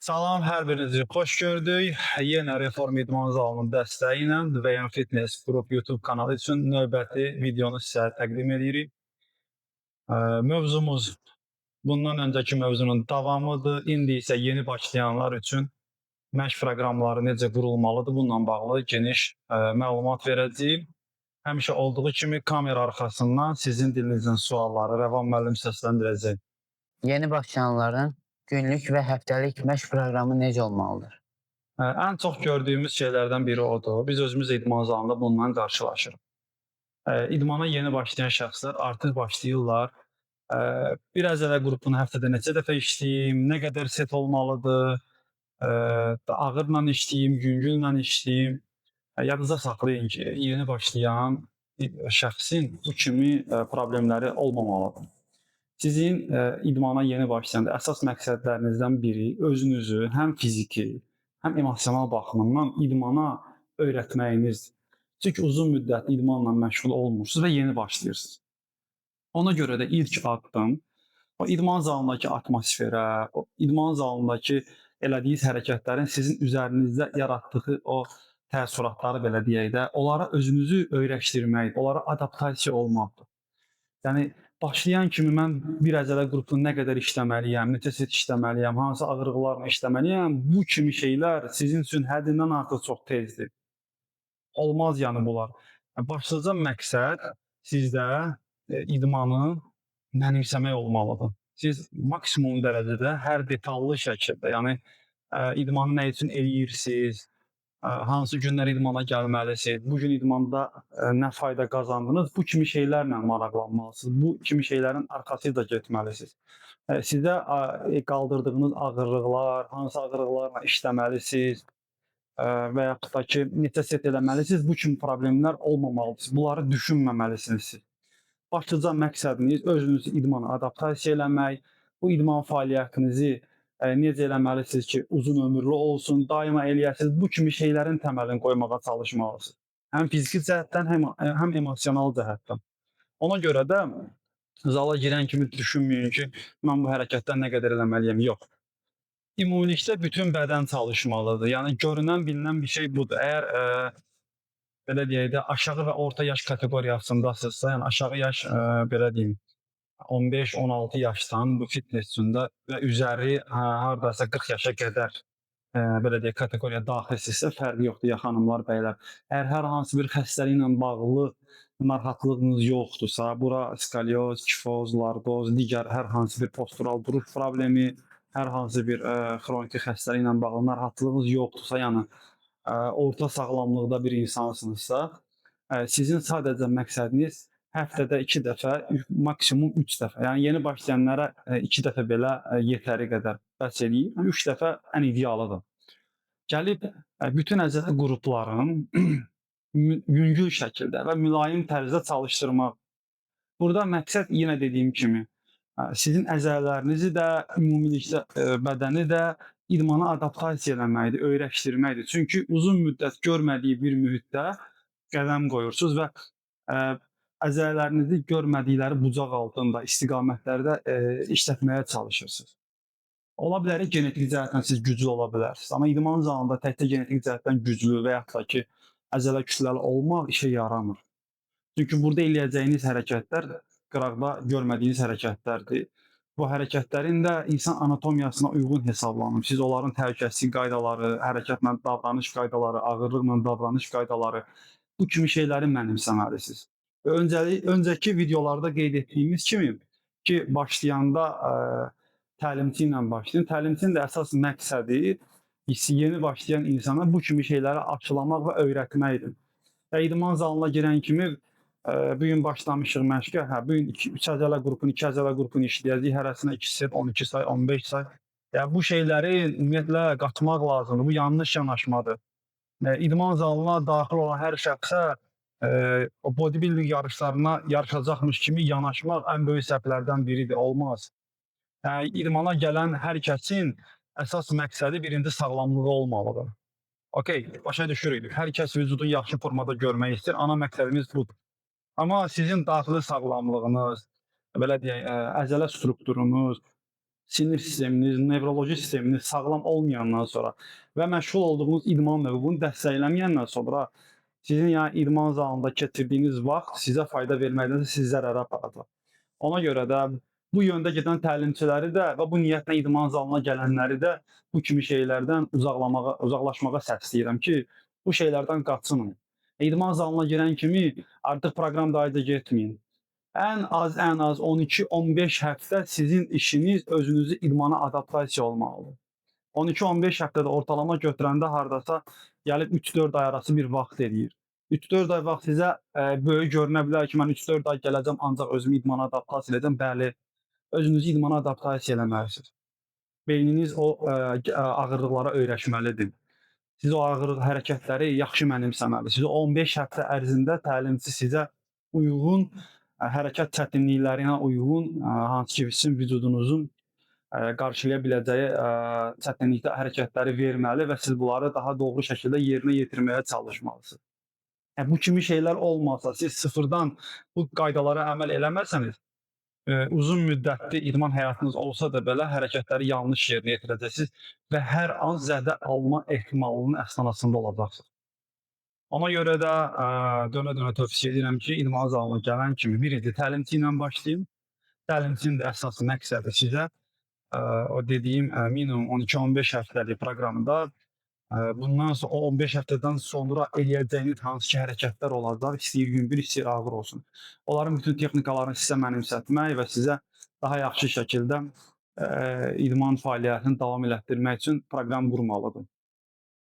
Salam, hər birinizi xoş gördük. Yenə Reform İdman Zalının dəstəyi ilə Dveyan Fitness Group YouTube kanalı üçün növbəti videonu sizə təqdim edirik. Mövzumuz bundan öncəki mövzunun davamıdır. İndi isə yeni başlayanlar üçün məşq proqramları necə qurulmalıdır, bununla bağlı geniş məlumat verəcəyik. Həmişə olduğu kimi kamera arxasından sizin dilinizdən sualları Rəvan müəllim səsləndirəcək. Yeni başlayanların günlük və həftəlik məşq proqramı necə olmalıdır? Ən çox gördüyümüz şeylərdən biri odur. Biz özümüz idman zalında bununla qarşılaşırıq. İdmana yeni başlayan şəxslər artıq başlayırlar. Bir əzələ qrupunu həftədə neçə dəfə işləyim, nə qədər set olmalıdır, ağırla işləyim, yüngüllə işləyim. Yadınıza saxlayın ki, yeni başlayan şəxsin bu kimi problemləri olmamalıdır. Sizin idmana yeni başlayanda əsas məqsədlərinizdən biri özünüzü həm fiziki, həm emosional baxımından idmana öyrətməyinizdir. Çünki uzun müddət idmanla məşğul olmursunuz və yeni başlayırsınız. Ona görə də ilk addım o idman zalındakı atmosferə, o idman zalındakı elədiyiniz hərəkətlərin sizin üzərinizdə yaratdığı o təəssüratları belə deyək də, onlara özünüzü öyrəşdirmək, onlara adaptasiya olmaqdır. Yəni başlayan kimi mən bir əzələ qrupunu nə qədər işləməliyəm, neçə set işləməliyəm, hansı ağırlıqlarla işləməliyəm, bu kimi şeylər sizin üçün həddindən artıq çox tezdir. Olmaz yəni bunlar. Başlıca məqsəd sizdə idmanı mənimsəmək olmalıdır. Siz maksimum dərəcədə hər detallı şəkildə, yəni idmanı nə üçün eləyirsiniz, hansı günlər idmana gəlməlisiniz, bu gün idmanda nə fayda qazandınız, bu kimi şeylərlə maraqlanmalısınız, bu kimi şeylərin arxasıyla getməlisiniz. Sizə qaldırdığınız ağırlıqlar, hansı ağırlıqlarla işləməlisiniz və yaxud da ki, neçə set eləməlisiniz, bu kimi problemlər olmamalıdır. Bunları düşünməməlisiniz siz. Başlıca məqsədiniz özünüzü idmana adaptasiya eləmək, bu idman fəaliyyətinizi necə eləməlisiniz ki, uzun ömürlü olsun, daima eləyəsiniz. Bu kimi şeylərin təməlini qoymağa çalışmalısınız. Həm fiziki cəhətdən, həm emosional cəhətdən. Ona görə də zala girən kimi düşünməyin ki, mən bu hərəkətdən nə qədər eləməliyəm. Yox. Ümumilikdə bütün bədən çalışmalıdır. Yəni görünən, bilinən bir şey budur. Əgər belə deyək də, aşağı və orta yaş kateqoriyasındasınızsa, yəni aşağı yaş belə deyim, 15-16 yaşdan bu fitness üçündə və üzəri hardasa 40 yaşa qədər belə deyək kateqoriya daxilsinizsə fərqi yoxdur ya xanımlar, bəylər. Əgər hər hansı bir xəstəliklə bağlı narahatlığınız yoxdursa, bura skolyoz, kifoz, lordoz, digər hər hansı bir postural duruş problemi, hər hansı bir xroniki xəstəliklə bağlı narahatlığınız yoxdursa, yəni orta sağlamlıqda bir insansınızsa, sizin sadəcə məqsədiniz həftədə 2 dəfə, maksimum 3 dəfə. Yəni yeni başlayanlara 2 dəfə belə yetəri qədər bəs eləyir. 3 dəfə ən idealıdır. Gəlib bütün əzələ qrupların yüngül şəkildə və mülayim tərzdə çalışdırmaq. Burada məqsəd yenə dediyim kimi sizin əzələlərinizi də, ümumilikdə bədəni də idmana adaptasiya eləməkdir, öyrəşdirməkdir. Çünki uzun müddət görmədiyi bir mühitdə qədəm qoyursunuz və əzələlərinizi görmədikləri bucaq altında, istiqamətlərdə işlətməyə çalışırsınız. Ola bilər ki, genetik cəhətdən siz güclü ola bilərsiniz. Amma idman zalında təkcə genetik cəhətdən güclü və yaxud da ki, əzələ kütləli olmaq işə yaramır. Çünki burada eləyəcəyiniz hərəkətlər qıraqda görmədiyiniz hərəkətlərdir. Bu hərəkətlərin də insan anatomiyasına uyğun hesablanır. Siz onların təhlükəsizlik qaydaları, hərəkətlə davranış qaydaları, ağırlıqla davranış qaydaları, bu kimi şeyləri mənimsəməlisiniz. Öncəki videolarda qeyd etdiyimiz kimi ki, başlayanda təlimçi ilə başlayın. Təlimçinin də əsas məqsədi yeni başlayan insana bu kimi şeyləri aşılamaq və öyrətməkdir. Və idman zalına girən kimi bu gün başlamışıq məşqə. Bu gün 3 əzələ qrupunu, 2 əzələ qrupunu işləyəcəyik. Hərəsinə 2 set, 12 say, 15 say. Yəni bu şeyləri ümumiyyətlə qatmaq lazımdır. Bu yanlış yanaşmadır. İdman zalına daxil olan hər şəxsə o bodybuilding yarışlarına yarışacaqmış kimi yanaşmaq ən böyük səhvlərdən biridir. Olmaz. Yəni idmana gələn hər kəsin əsas məqsədi birinci sağlamlığı olmalıdır. Okey, başa düşürük. Hər kəs vücudu yaxşı formada görmək istəyir. Ana məqsədimiz budur. Amma sizin daxili sağlamlığınız, belə deyək, əzələ strukturunuz, sinir sisteminiz, nevroloji sisteminiz sağlam olmayandan sonra və məşğul olduğunuz idman növü bunu dəstəkləməyəndən sonra sizin yəni idman zalında keçirdiyiniz vaxt sizə fayda verməkdənsə sizi zərərə aparacaq. Ona görə də bu yöndə gedən təlimçiləri də və bu niyyətlə idman zalına gələnləri də bu kimi şeylərdən uzaqlaşmağa səsləyirəm ki, bu şeylərdən qaçının. İdman zalına girən kimi artıq proqram dayıca getməyin. Ən az 12-15 həftə sizin işiniz özünüzü idmana adaptasiya olmalıdır. 12-15 həftədə ortalama götürəndə hardasa gəlib 3-4 ay arası bir vaxt eləyir. 3-4 ay vaxt sizə böyük görünə bilər ki, mən 3-4 ay gələcəm, ancaq özümü idmana adaptasiya edəcəm. Bəli, özünüzü idmana adaptasiya eləməlisiniz. Beyniniz o ağırlıqlara öyrəşməlidir. Siz o ağır hərəkətləri yaxşı mənimsəməlisiniz. 15 həftə ərzində təlimçi sizə uyğun hərəkət çətinliklərinə uyğun hansı ki, sizin vücudunuzun qarşılaya biləcəyi çətinlikdə hərəkətləri verməli və siz bunları daha doğru şəkildə yerinə yetirməyə çalışmalısınız. Bu kimi şeylər olmasa, siz sıfırdan bu qaydalara əməl eləməsəniz, uzun müddətli idman həyatınız olsa da belə hərəkətləri yanlış yerinə yetirəcəksiniz və hər an zədə alma ehtimalının əstanasında olacaqsınız. Ona görə də dönə-dönə tövsiyə edirəm ki, idman zalına gələn kimi birinci təlimçi ilə başlayın. Təlimçinin də əsas məqsədi sizə o dediyim minimum 12-15 həftəlik proqramda bundan sonra o 15 həftədən sonra eləyəcəyiniz hansı ki hərəkətlər olacaq, istəyir yüngül, istəyir ağır olsun. Onların bütün texnikalarını sizə mənimsətmək və sizə daha yaxşı şəkildə idman fəaliyyətini davam elətdirmək üçün proqram qurmalıdır.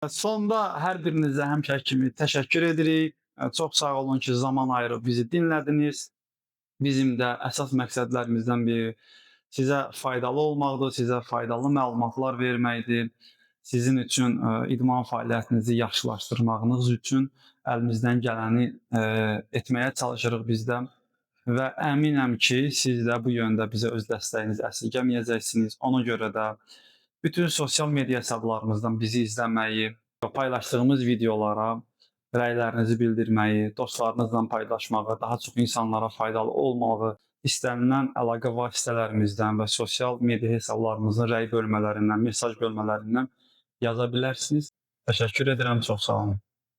Sonda hər birinizə həmişəki kimi təşəkkür edirik. Çox sağ olun ki, zaman ayırıb bizi dinlədiniz. Bizim də əsas məqsədlərimizdən biri sizə faydalı olmaqdır, sizə faydalı məlumatlar verməkdir. Sizin üçün idman fəaliyyətinizi yaxşılaşdırmağınız üçün əlimizdən gələni etməyə çalışırıq biz də və əminəm ki, siz də bu yöndə bizə öz dəstəyinizi əsirgəməyəcəksiniz. Ona görə də bütün sosial media hesablarımızdan bizi izləməyi, paylaşdığımız videolara rəylərinizi bildirməyi, dostlarınızla paylaşmağı, daha çox insanlara faydalı olmağı, istənilən əlaqə vasitələrimizdən və sosial media hesablarımızın rəy bölmələrindən, mesaj bölmələrindən yaza bilərsiniz. Təşəkkür edirəm, çox sağ olun.